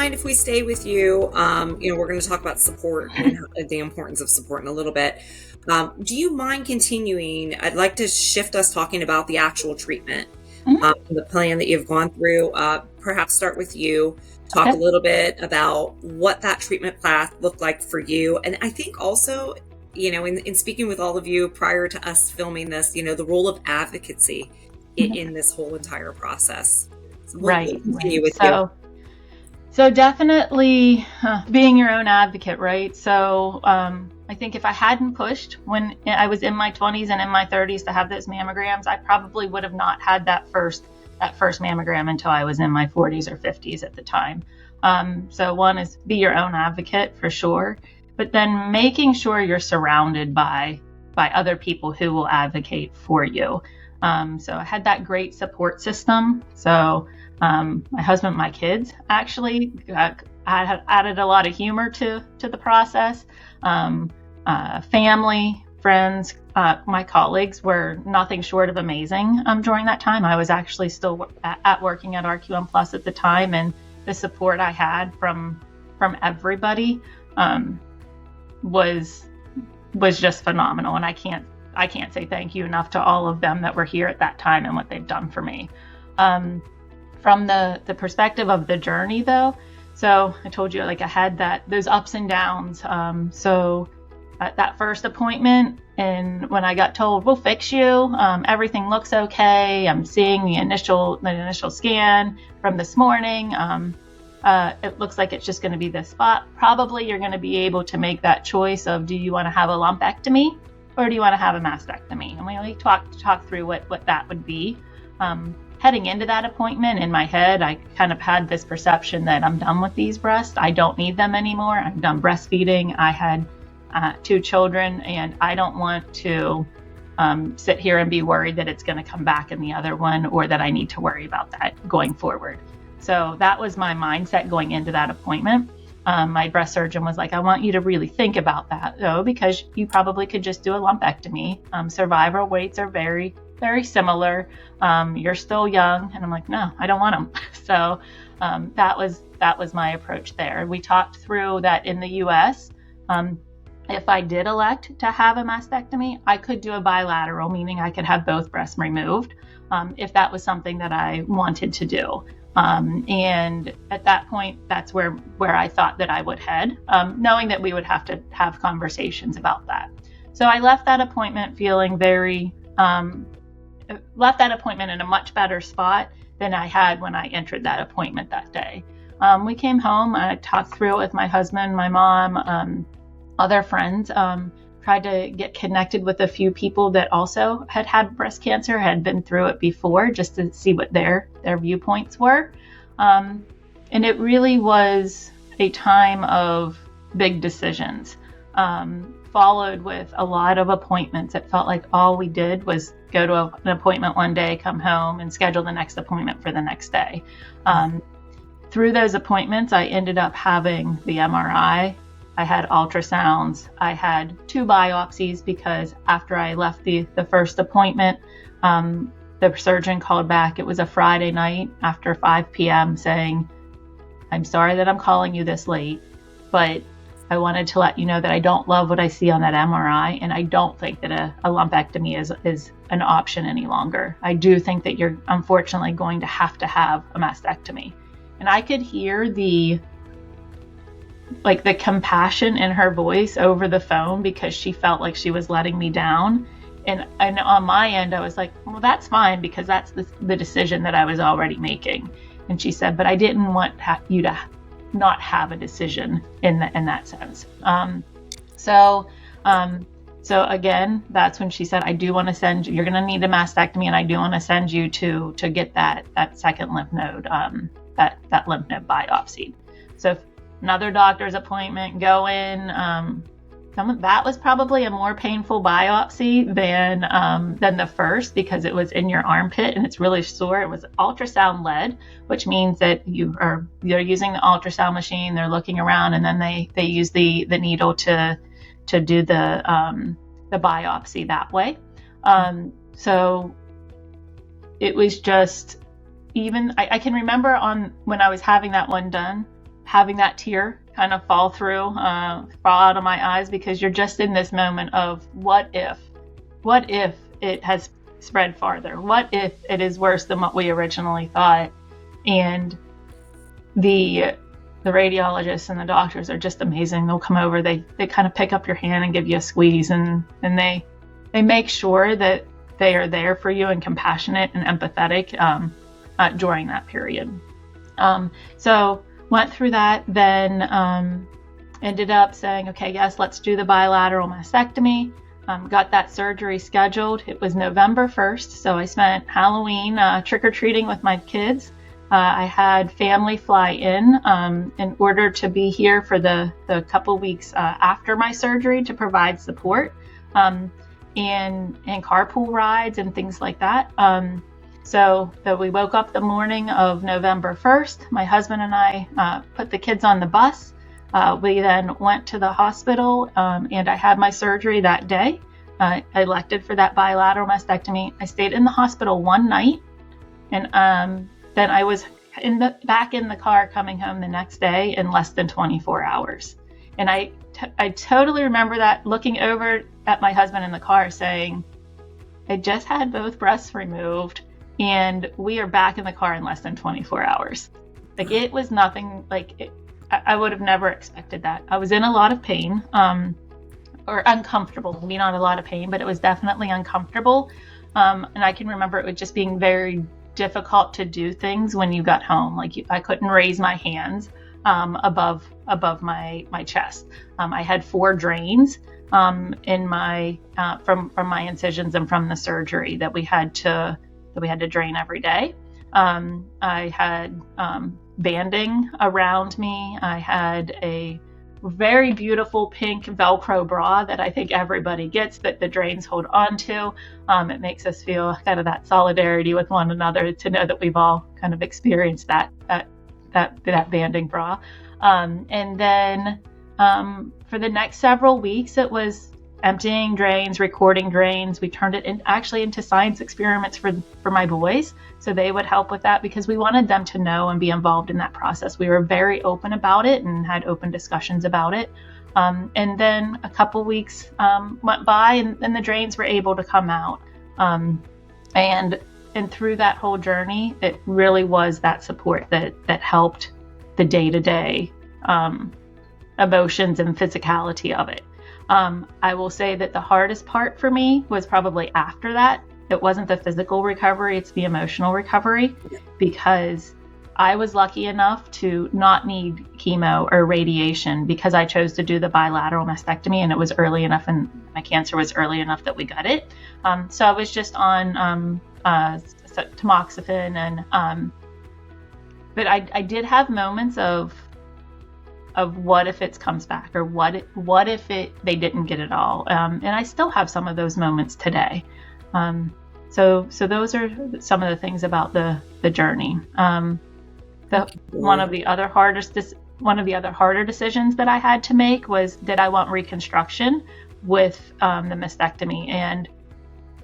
mind if we stay with you? We're going to talk about support and the importance of support in a little bit. Do you mind continuing? I'd like to shift us talking about the actual treatment, Mhm. the plan that you've gone through. Perhaps start with you. Talk a Okay. little bit about what that treatment path looked like for you. And I think also, in speaking with all of you prior to us filming this, the role of advocacy in this whole entire process. So we'll Right, continue right. with you. So definitely being your own advocate, right? So I think if I hadn't pushed when I was in my 20s and in my 30s to have those mammograms, I probably would have not had that first mammogram until I was in my 40s or 50s at the time. So one is be your own advocate for sure, but then making sure you're surrounded by other people who will advocate for you. So I had that great support system. So my husband, my kids actually added a lot of humor to the process. Family, friends, my colleagues were nothing short of amazing during that time. I was actually still working at RQM Plus at the time, and the support I had from everybody was just phenomenal. And I can't say thank you enough to all of them that were here at that time and what they've done for me. From the perspective of the journey, though, so I told you, like, I had those ups and downs. So at that first appointment, and when I got told we'll fix you, everything looks okay. I'm seeing the initial scan from this morning. It looks like it's just going to be this spot. Probably you're going to be able to make that choice of, do you want to have a lumpectomy or do you want to have a mastectomy? And we talked through what that would be. Heading into that appointment, in my head, I kind of had this perception that I'm done with these breasts. I don't need them anymore. I'm done breastfeeding. I had 2 children, and I don't want to sit here and be worried that it's going to come back in the other one, or that I need to worry about that going forward. So that was my mindset going into that appointment. My breast surgeon was like, I want you to really think about that, though, because you probably could just do a lumpectomy. Survival rates are very, very similar. You're still young. And I'm like, no, I don't want them. So that was my approach there. We talked through that in the US. If I did elect to have a mastectomy, I could do a bilateral, meaning I could have both breasts removed, if that was something that I wanted to do. And at that point, that's where I thought that I would head, knowing that we would have to have conversations about that. So I left that appointment feeling left that appointment in a much better spot than I had when I entered that appointment that day. We came home, I talked through it with my husband, my mom, other friends, tried to get connected with a few people that also had breast cancer, had been through it before, just to see what their viewpoints were. And it really was a time of big decisions, followed with a lot of appointments. It felt like all we did was go to an appointment one day, come home, and schedule the next appointment for the next day. Through those appointments, I ended up having the MRI. I had ultrasounds. I had 2 biopsies because after I left the first appointment, the surgeon called back. It was a Friday night after 5 p.m. saying, I'm sorry that I'm calling you this late, but I wanted to let you know that I don't love what I see on that MRI, and I don't think that a lumpectomy is an option any longer. I do think that you're unfortunately going to have a mastectomy. And I could hear the compassion in her voice over the phone, because she felt like she was letting me down. And on my end, I was like, well, that's fine, because that's the decision that I was already making. And she said, but I didn't want you to not have a decision in that sense. So again, that's when she said, I do want to send you, you're going to need a mastectomy, and I do want to send you to get that second lymph node, that lymph node biopsy. So another doctor's appointment, go in. That was probably a more painful biopsy than the first, because it was in your armpit and it's really sore. It was ultrasound led, which means that they're using the ultrasound machine, they're looking around, and then they use the needle to do the biopsy that way. So it was just, even I can remember when I was having that one done, having that tear kind of fall out of my eyes, because you're just in this moment of what if it has spread farther? What if it is worse than what we originally thought? And the radiologists and the doctors are just amazing. They'll come over, they kind of pick up your hand and give you a squeeze, and they make sure that they are there for you and compassionate and empathetic during that period. So went through that, then ended up saying, okay, yes, let's do the bilateral mastectomy. Got that surgery scheduled. It was November 1st, so I spent Halloween trick-or-treating with my kids. I had family fly in order to be here for the couple weeks after my surgery to provide support, and carpool rides and things like that. So we woke up the morning of November 1st. My husband and I put the kids on the bus. We then went to the hospital, and I had my surgery that day. I elected for that bilateral mastectomy. I stayed in the hospital one night, and then I was back in the car coming home the next day in less than 24 hours. And I totally remember that, looking over at my husband in the car saying, I just had both breasts removed, and we are back in the car in less than 24 hours. Like, it was nothing like it. I would have never expected that. I was in a lot of pain, or uncomfortable. Maybe not a lot of pain, but it was definitely uncomfortable. And I can remember it was just being very difficult to do things when you got home. Like, I couldn't raise my hands above my chest. I had 4 drains in my from my incisions and from the surgery that we had to drain every day. I had banding around me. I had a very beautiful pink Velcro bra that I think everybody gets, that the drains hold on to. It makes us feel kind of that solidarity with one another to know that we've all kind of experienced that banding bra. And then for the next several weeks, it was emptying drains, recording drains. We turned it into science experiments for my boys, so they would help with that, because we wanted them to know and be involved in that process. We were very open about it and had open discussions about it. And then a couple weeks went by, and the drains were able to come out. And through that whole journey, it really was that support that helped the day-to-day emotions and physicality of it. I will say that the hardest part for me was probably after that. It wasn't the physical recovery, it's the emotional recovery, because I was lucky enough to not need chemo or radiation because I chose to do the bilateral mastectomy, and it was early enough, and my cancer was early enough that we got it. So I was just on tamoxifen, and but I did have moments of what if it comes back, or what if they didn't get it all, and I still have some of those moments today. So those are some of the things about the journey. One of the other harder decisions that I had to make was, did I want reconstruction with the mastectomy? And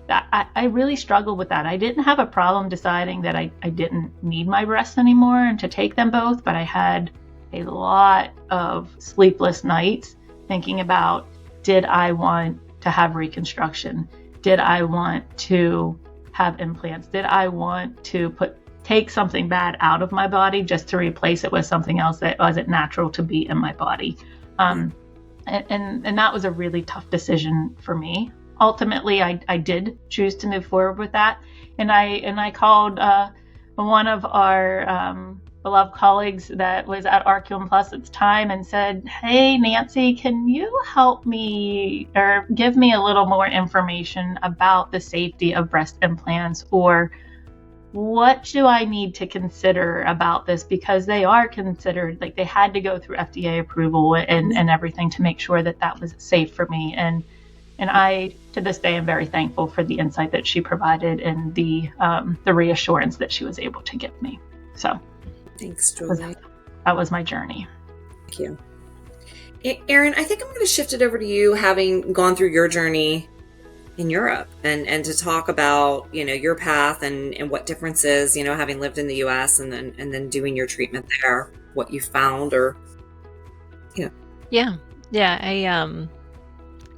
I really struggled with that. I didn't have a problem deciding that I didn't need my breasts anymore and to take them both, but I had a lot of sleepless nights thinking about, did I want to have reconstruction? Did I want to have implants? Did I want to take something bad out of my body just to replace it with something else that wasn't natural to be in my body? And that was a really tough decision for me. Ultimately, I did choose to move forward with that, and I called one of our beloved colleagues that was at Arcuum Plus at the time and said, "Hey, Nancy, can you help me or give me a little more information about the safety of breast implants, or what do I need to consider about this?" Because they are considered, like, they had to go through FDA approval and everything to make sure that was safe for me. And I, to this day, am very thankful for the insight that she provided and the reassurance that she was able to give me. So thanks, Julie. That was my journey. Thank you. Erin, I think I'm going to shift it over to you, having gone through your journey in Europe, and to talk about, your path and what differences, having lived in the US and then doing your treatment there what you found, or you know. Yeah.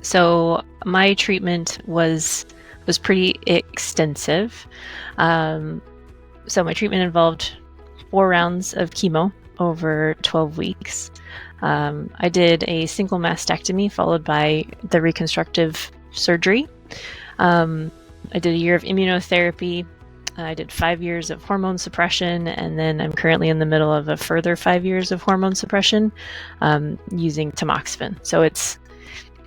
So my treatment was pretty extensive. So my treatment involved 4 rounds of chemo over 12 weeks. I did a single mastectomy followed by the reconstructive surgery. I did a year of immunotherapy. I did 5 years of hormone suppression, and then I'm currently in the middle of a further 5 years of hormone suppression using tamoxifen. So it's,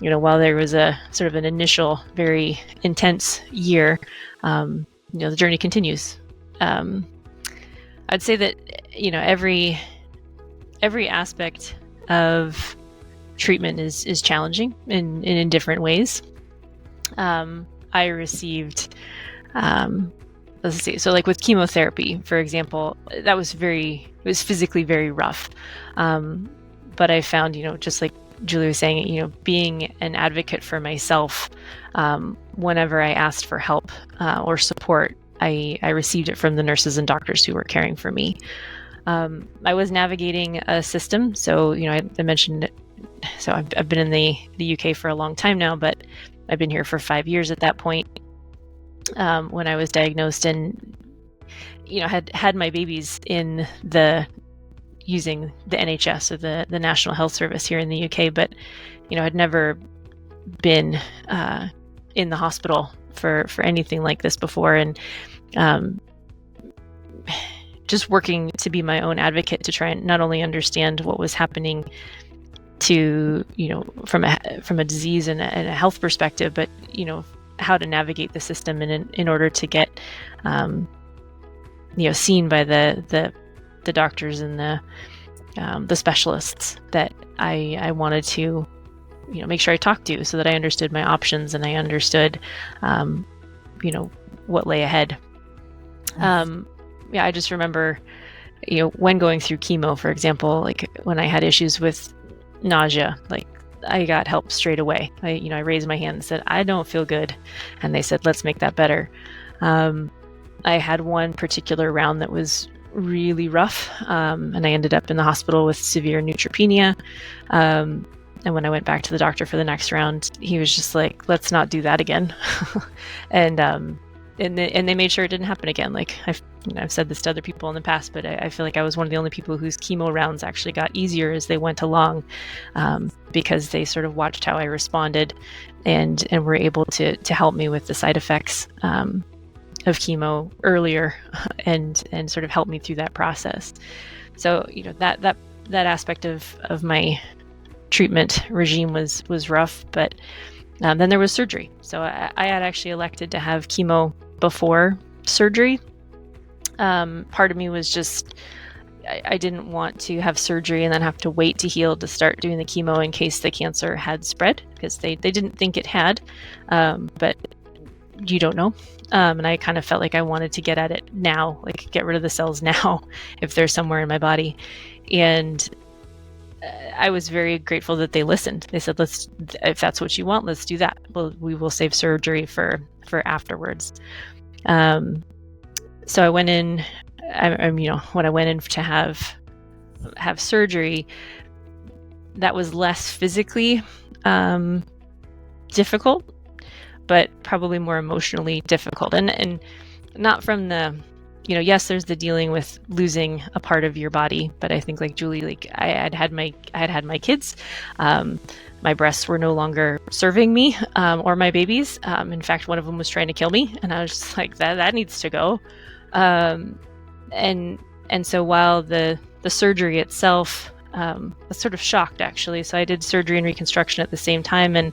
while there was a sort of an initial very intense year, the journey continues. I'd say that, every aspect of treatment is challenging in different ways. I received, let's see, so like with chemotherapy, for example, it was physically very rough. But I found, just like Julie was saying, being an advocate for myself, whenever I asked for help or support, I received it from the nurses and doctors who were caring for me. I was navigating a system. So, I mentioned, so I've been in the UK for a long time now, but I've been here for 5 years at that point. When I was diagnosed and, had my babies using the NHS, or the National Health Service here in the UK, but, had never been in the hospital for anything like this before. And just working to be my own advocate to try and not only understand what was happening to, from a disease and a health perspective, but, how to navigate the system in order to get, seen by the doctors and the specialists that I wanted to, make sure I talked to, so that I understood my options and I understood, what lay ahead. I just remember, when going through chemo, for example, like when I had issues with nausea, like I got help straight away. I raised my hand and said, I don't feel good. And they said, let's make that better. I had one particular round that was really rough. And I ended up in the hospital with severe neutropenia. And when I went back to the doctor for the next round, he was just like, let's not do that again. And they made sure it didn't happen again. Like I've said this to other people in the past, but I feel like I was one of the only people whose chemo rounds actually got easier as they went along, because they sort of watched how I responded and were able to help me with the side effects of chemo earlier and sort of help me through that process. So, that aspect of my treatment regime was rough, but then there was surgery. So I had actually elected to have chemo before surgery. Part of me was just, I didn't want to have surgery and then have to wait to heal to start doing the chemo in case the cancer had spread, because they didn't think it had, but you don't know. And I kind of felt like I wanted to get at it now, like get rid of the cells now, if they're somewhere in my body. And I was very grateful that they listened. They said, if that's what you want, let's do that. We will save surgery for afterwards. So I went in, when I went in to have surgery, that was less physically difficult, but probably more emotionally difficult. And not from the, yes, there's the dealing with losing a part of your body, but I think like Julie, like I had my kids, my breasts were no longer serving me, or my babies. In fact, one of them was trying to kill me, and I was just like, that needs to go. And so while the surgery itself, I was sort of shocked actually. So I did surgery and reconstruction at the same time, and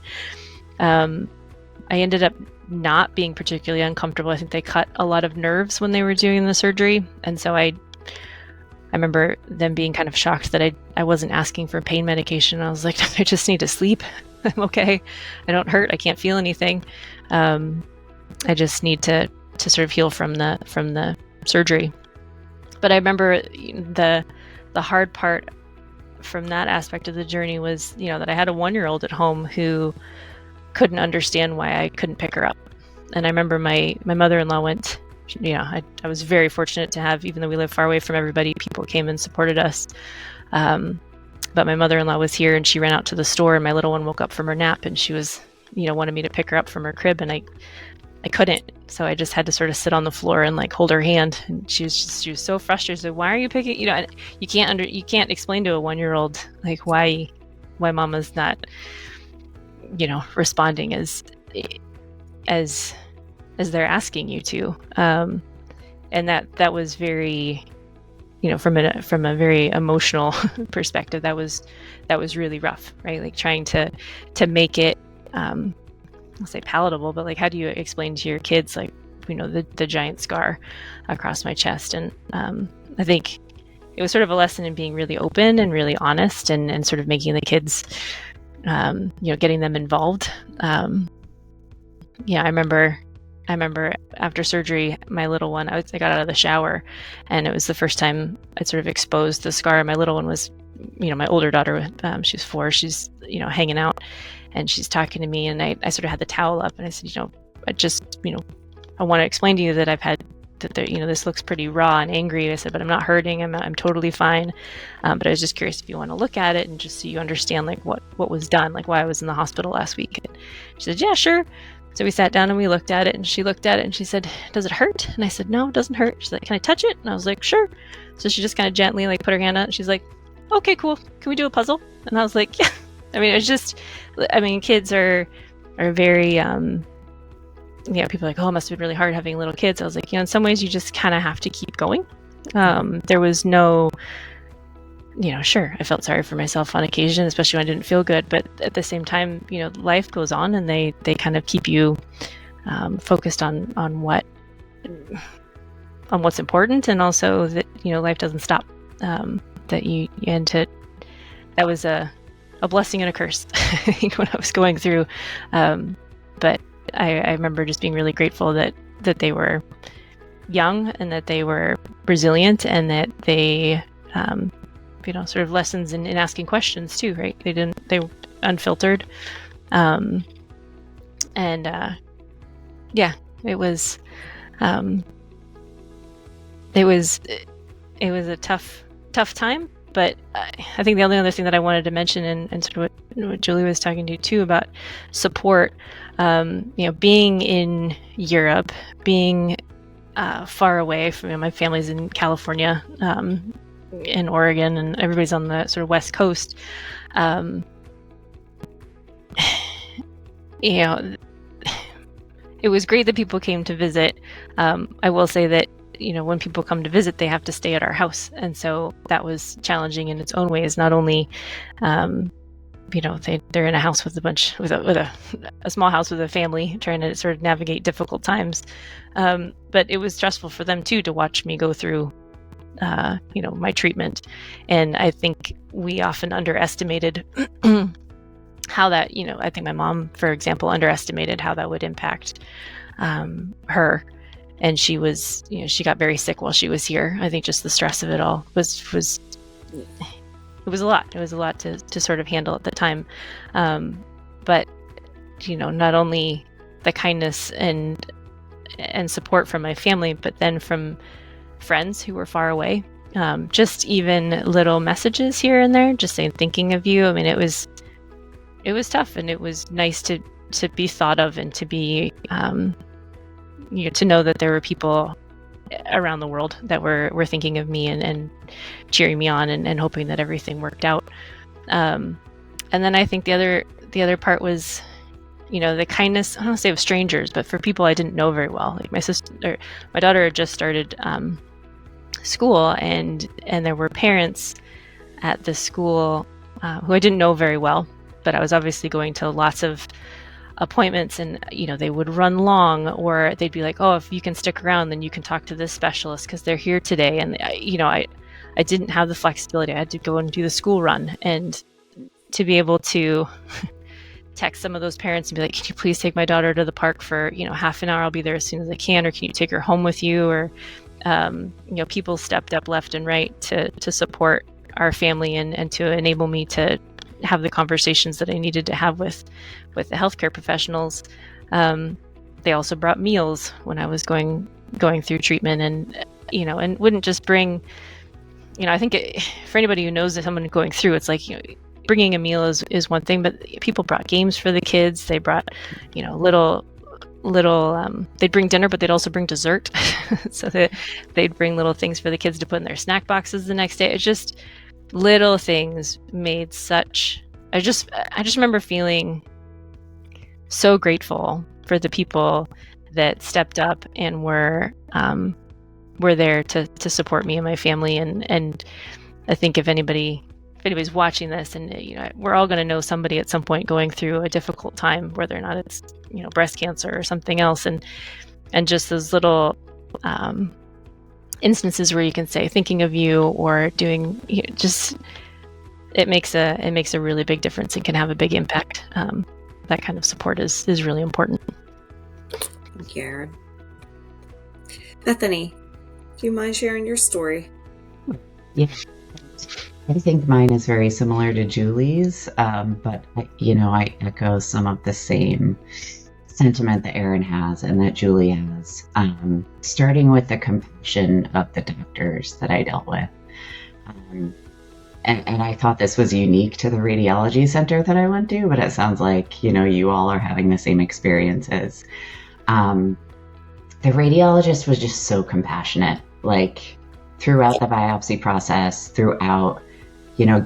I ended up not being particularly uncomfortable. I think they cut a lot of nerves when they were doing the surgery. And so I remember them being kind of shocked that I wasn't asking for pain medication. I was like, I just need to sleep. I'm okay. I don't hurt. I can't feel anything. I just need to sort of heal from the surgery. But I remember the hard part from that aspect of the journey was, that I had a 1-year-old at home who couldn't understand why I couldn't pick her up. And I remember my mother-in-law went I was very fortunate to have, even though we live far away from everybody, people came and supported us. But my mother-in-law was here, and she ran out to the store, and my little one woke up from her nap, and she was, wanted me to pick her up from her crib, and I couldn't. So I just had to sort of sit on the floor and like hold her hand. And she was so frustrated. So why are you picking, and you can't explain to a 1-year-old, like why mama's not, responding as they're asking you to. And that was very, from a very emotional perspective, that was really rough, right? Like trying to make it, I'll say palatable, but like, how do you explain to your kids, like, the giant scar across my chest? And I think it was sort of a lesson in being really open and really honest, and sort of making the kids, getting them involved. I remember after surgery, my little one, I got out of the shower, and it was the first time I sort of exposed the scar. My little one was, my older daughter, she's 4, she's, hanging out, and she's talking to me, and I sort of had the towel up, and I said, I want to explain to you that I've had that there, this looks pretty raw and angry. I said, but I'm not hurting. I'm totally fine. But I was just curious if you want to look at it and just so you understand like what was done, like why I was in the hospital last week. And she said, yeah, sure. So we sat down and we looked at it, and she looked at it and she said, does it hurt? And I said, no, it doesn't hurt. She's like, can I touch it? And I was like, sure. So she just kind of gently like put her hand out, and she's like, okay, cool. Can we do a puzzle? And I was like, yeah. It was just, kids are very, people are like, oh, it must have been really hard having little kids. I was like, in some ways you just kind of have to keep going. There was no, sure, I felt sorry for myself on occasion, especially when I didn't feel good. But at the same time, life goes on, and they kind of keep you focused on what's important, and also that, life doesn't stop. That was a blessing and a curse, I think, when I was going through. But I remember just being really grateful that they were young, and that they were resilient, and that they, sort of lessons in asking questions too, right? They were unfiltered. It was a tough time. But I think the only other thing that I wanted to mention, and sort of what Julie was talking to too about support, being in Europe, being far away from, my family's in California, in Oregon, and everybody's on the sort of West Coast. It was great that people came to visit. I will say that, when people come to visit, they have to stay at our house. And so that was challenging in its own ways. Not only, they're in a house with a small house with a family, trying to sort of navigate difficult times. But it was stressful for them too, to watch me go through, my treatment. And I think we often underestimated how that, I think my mom, for example, underestimated how that would impact her. And she was, she got very sick while she was here. I think just the stress of it all was it was a lot. It was a lot to sort of handle at the time. But, not only the kindness and support from my family, but then from friends who were far away. Just even little messages here and there, just saying, thinking of you. It was tough, and it was nice to be thought of, and to be, to know that there were people around the world that were thinking of me and cheering me on, and hoping that everything worked out. And then I think the other part was, the kindness, I don't want to say of strangers, but for people I didn't know very well. Like my daughter had just started school, and there were parents at the school who I didn't know very well, but I was obviously going to lots of appointments, and they would run long, or they'd be like, oh, if you can stick around, then you can talk to this specialist because they're here today. And I didn't have the flexibility. I had to go and do the school run, and to be able to text some of those parents and be like, can you please take my daughter to the park for half an hour, I'll be there as soon as I can, or can you take her home with you? Or people stepped up left and right to support our family, and to enable me to have the conversations that I needed to have with the healthcare professionals. They also brought meals when I was going going through treatment, and and wouldn't just bring, I think for anybody who knows that someone going through, it's like, bringing a meal is one thing, but people brought games for the kids. They brought, little they'd bring dinner, but they'd also bring dessert. So they'd bring little things for the kids to put in their snack boxes the next day. It's just little things made such, I just remember feeling so grateful for the people that stepped up and were there to support me and my family. And I think if anybody's watching this, and we're all going to know somebody at some point going through a difficult time, whether or not it's breast cancer or something else, and just those little instances where you can say thinking of you, or doing just, it makes a really big difference and can have a big impact. That kind of support is really important. Thank you, Erin. Bethany, do you mind sharing your story? Yeah. I think mine is very similar to Julie's, but I echo some of the same sentiment that Erin has and that Julie has, starting with the compassion of the doctors that I dealt with. And I thought this was unique to the radiology center that I went to, but it sounds like, you all are having the same experiences. The radiologist was just so compassionate, like throughout the biopsy process, throughout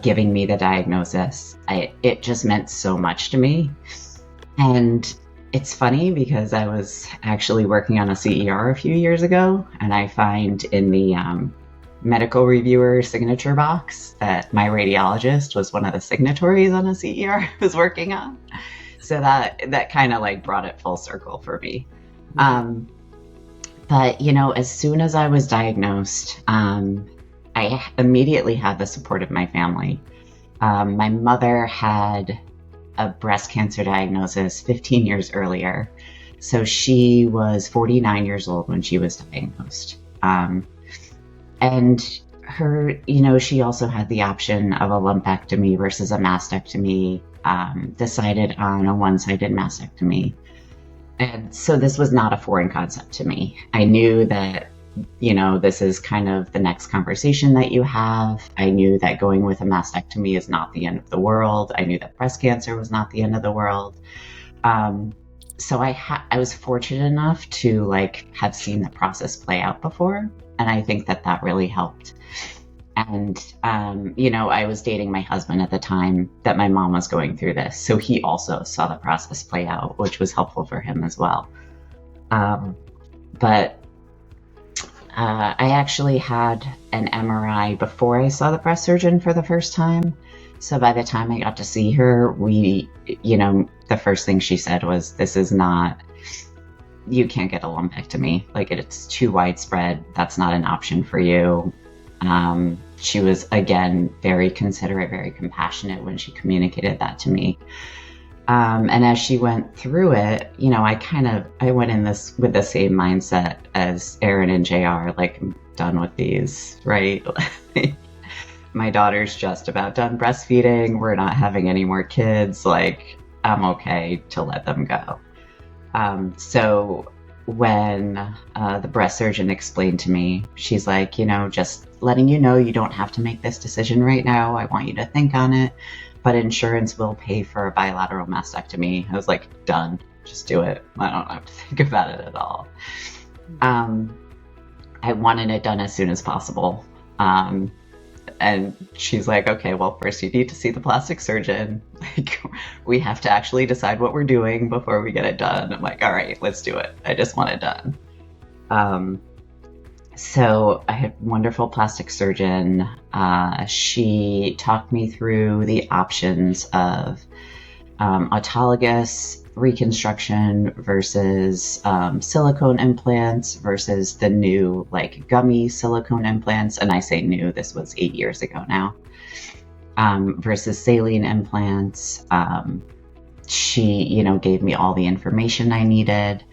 giving me the diagnosis. It just meant so much to me. And it's funny because I was actually working on a CER a few years ago, and I find in the medical reviewer signature box that my radiologist was one of the signatories on a CER I was working on. So that kind of like brought it full circle for me. But as soon as I was diagnosed, I immediately had the support of my family. My mother had a breast cancer diagnosis 15 years earlier. So she was 49 years old when she was diagnosed. And her, she also had the option of a lumpectomy versus a mastectomy, decided on a one-sided mastectomy. And so this was not a foreign concept to me. I knew that, this is kind of the next conversation that you have. I knew that going with a mastectomy is not the end of the world. I knew that breast cancer was not the end of the world. So I was fortunate enough to have seen the process play out before. And I think that really helped. And, I was dating my husband at the time that my mom was going through this. So he also saw the process play out, which was helpful for him as well. But I actually had an MRI before I saw the breast surgeon for the first time. So by the time I got to see her, the first thing she said was, this is not, you can't get a lumpectomy. It's too widespread. That's not an option for you. She was, again, very considerate, very compassionate when she communicated that to me. And as she went through it, I went in this with the same mindset as Erin and JR, I'm done with these, right? My daughter's just about done breastfeeding. We're not having any more kids. I'm okay to let them go. So when the breast surgeon explained to me, she's like, just letting you know, you don't have to make this decision right now. I want you to think on it, but insurance will pay for a bilateral mastectomy. I was like, done, just do it. I don't have to think about it at all. I wanted it done as soon as possible. And she's like, okay, well, first you need to see the plastic surgeon. We have to actually decide what we're doing before we get it done. I'm like, all right, let's do it. I just want it done. So I had a wonderful plastic surgeon. She talked me through the options of autologous reconstruction versus silicone implants versus the new gummy silicone implants. And I say new, this was 8 years ago now, versus saline implants. She, gave me all the information I needed.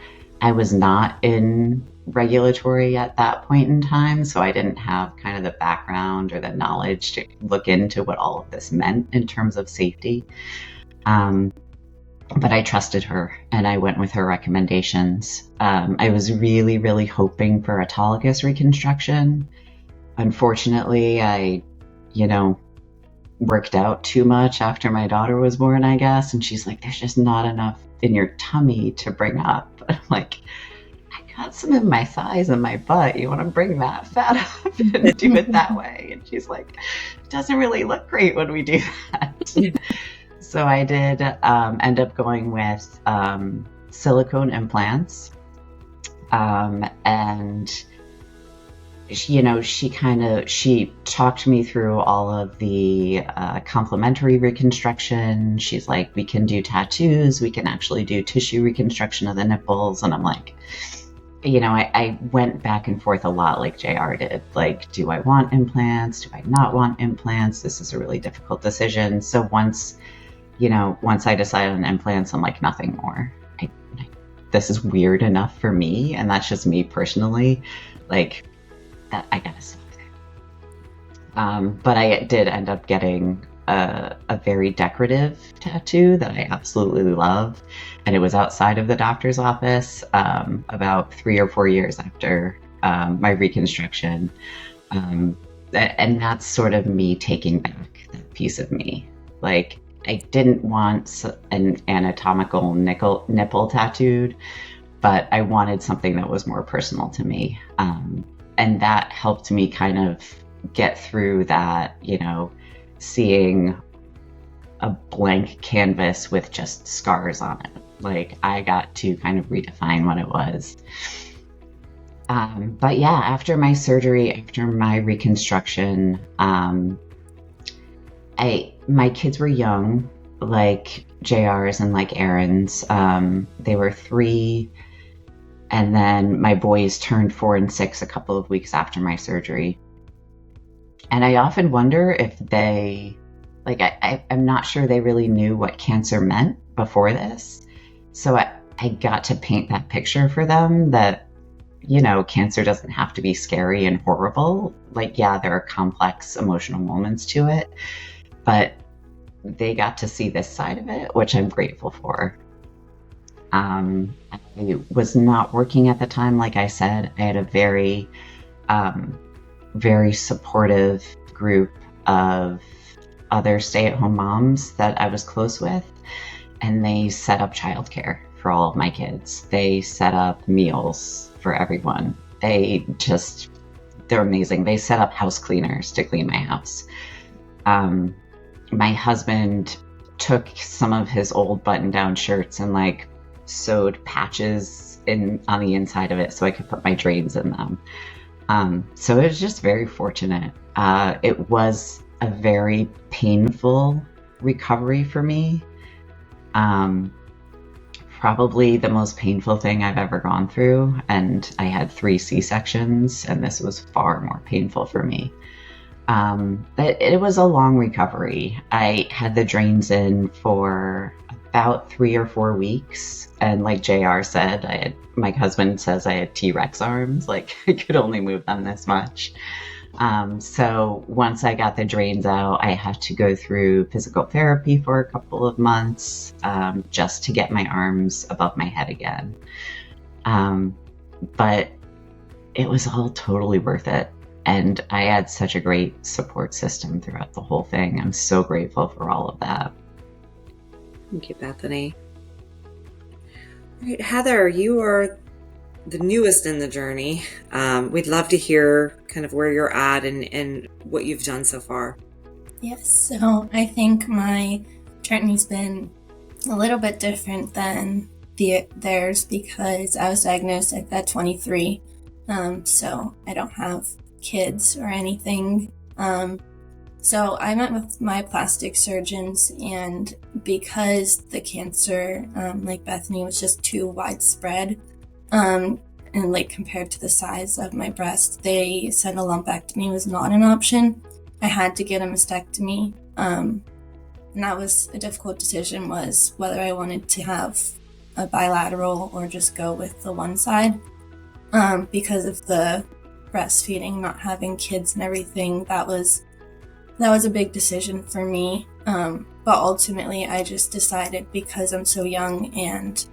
I was not in regulatory at that point in time, so I didn't have kind of the background or the knowledge to look into what all of this meant in terms of safety. but I trusted her and I went with her recommendations. I was really, really hoping for autologous reconstruction. Unfortunately, I, worked out too much after my daughter was born, I guess. And she's like, there's just not enough in your tummy to bring up. I'm like, I got some in my thighs and my butt. You want to bring that fat up and do it that way? And she's like, it doesn't really look great when we do that. So I did end up going with silicone implants. And she talked me through all of the complementary reconstruction. She's like, we can do tattoos, we can actually do tissue reconstruction of the nipples. And I'm like, I went back and forth a lot like JR did. Like, do I want implants? Do I not want implants? This is a really difficult decision. So once I decided on implants, I'm like, nothing more. This is weird enough for me, and that's just me personally. Like, I gotta stop there. But I did end up getting a very decorative tattoo that I absolutely love, and it was outside of the doctor's office about 3 or 4 years after my reconstruction. And that's sort of me taking back that piece of me. Like, I didn't want an anatomical nipple tattooed, but I wanted something that was more personal to me. And that helped me kind of get through that, seeing a blank canvas with just scars on it. Like, I got to kind of redefine what it was. But yeah, after my surgery, after my reconstruction, my kids were young, like JR's and like Aaron's. They were 3, and then my boys turned 4 and 6 a couple of weeks after my surgery. And I often wonder if they, I'm not sure they really knew what cancer meant before this. So I got to paint that picture for them that, cancer doesn't have to be scary and horrible. Like, yeah, there are complex emotional moments to it, but they got to see this side of it, which I'm grateful for. I was not working at the time, like I said. I had a very, very supportive group of other stay-at-home moms that I was close with, and they set up childcare for all of my kids. They set up meals for everyone. They're amazing. They set up house cleaners to clean my house. My husband took some of his old button-down shirts and sewed patches on the inside of it so I could put my drains in them. So it was just very fortunate. It was a very painful recovery for me. Probably the most painful thing I've ever gone through. And I had 3 C-sections, and this was far more painful for me. But it was a long recovery. I had the drains in for about 3 or 4 weeks. And like JR said, my husband says I had T-Rex arms. Like, I could only move them this much. So once I got the drains out, I had to go through physical therapy for a couple of months, just to get my arms above my head again. But it was all totally worth it. And I had such a great support system throughout the whole thing. I'm so grateful for all of that. Thank you, Bethany. All right, Heather, you are the newest in the journey. We'd love to hear kind of where you're at and what you've done so far. Yes, so I think my journey's been a little bit different than theirs because I was diagnosed at 23. So I don't have kids or anything. So I met with my plastic surgeons, and because the cancer, like Bethany, was just too widespread, and compared to the size of my breast, they said a lumpectomy was not an option. I had to get a mastectomy. And that was a difficult decision, was whether I wanted to have a bilateral or just go with the one side. Because of the breastfeeding, not having kids and everything, that was a big decision for me. But ultimately, I just decided because I'm so young and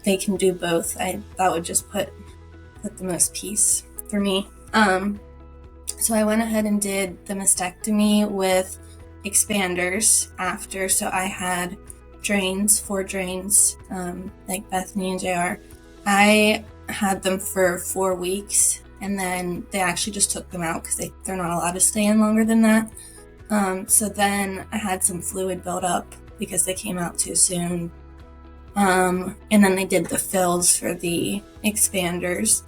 they can do both, that would just put the most peace for me. So I went ahead and did the mastectomy with expanders after. So I had four drains, like Bethany and JR. I had them for 4 weeks, and then they actually just took them out because they're not allowed to stay in longer than that. So then I had some fluid build up because they came out too soon. And then they did the fills for the expanders.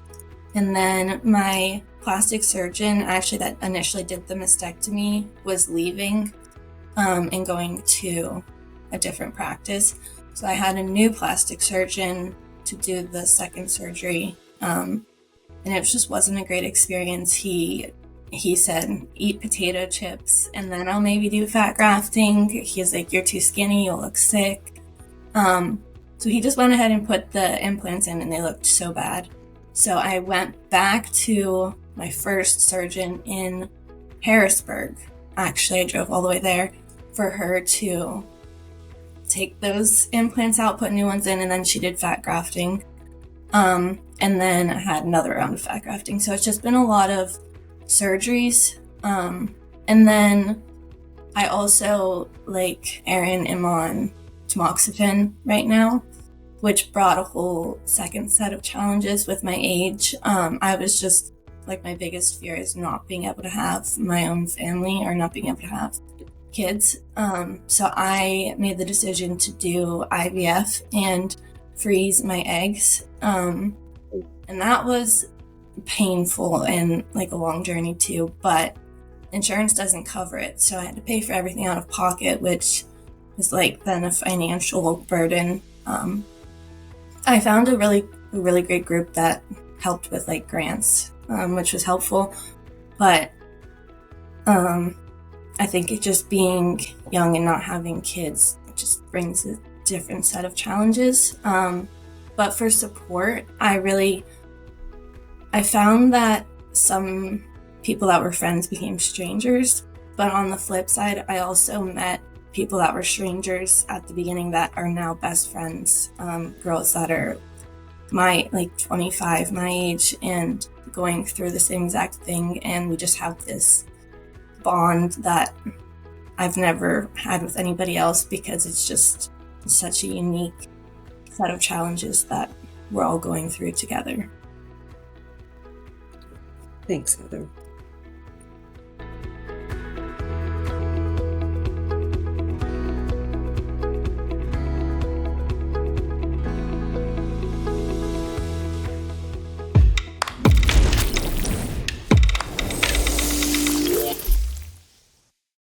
And then my plastic surgeon, actually that initially did the mastectomy, was leaving and going to a different practice. So I had a new plastic surgeon to do the second surgery. And it just wasn't a great experience. He said, eat potato chips and then I'll maybe do fat grafting. He's like, you're too skinny, you'll look sick. So he just went ahead and put the implants in and they looked so bad. So I went back to my first surgeon in Harrisburg. Actually, I drove all the way there for her to take those implants out, put new ones in, and then she did fat grafting. And then I had another round of fat grafting. So it's just been a lot of surgeries. And then I also, like Erin, am on tamoxifen right now, which brought a whole second set of challenges with my age. I was just, like, my biggest fear is not being able to have my own family or not being able to have kids. So I made the decision to do IVF and freeze my eggs. And that was painful and like a long journey too, but insurance doesn't cover it. So I had to pay for everything out of pocket, which was like then a financial burden. I found a really great group that helped with like grants, which was helpful. But I think it just being young and not having kids just brings a different set of challenges. But for support, I found that some people that were friends became strangers. But on the flip side, I also met people that were strangers at the beginning that are now best friends, girls that are my 25, my age, and going through the same exact thing, and we just have this bond that I've never had with anybody else because it's just such a unique set of challenges that we're all going through together. Thanks, Heather.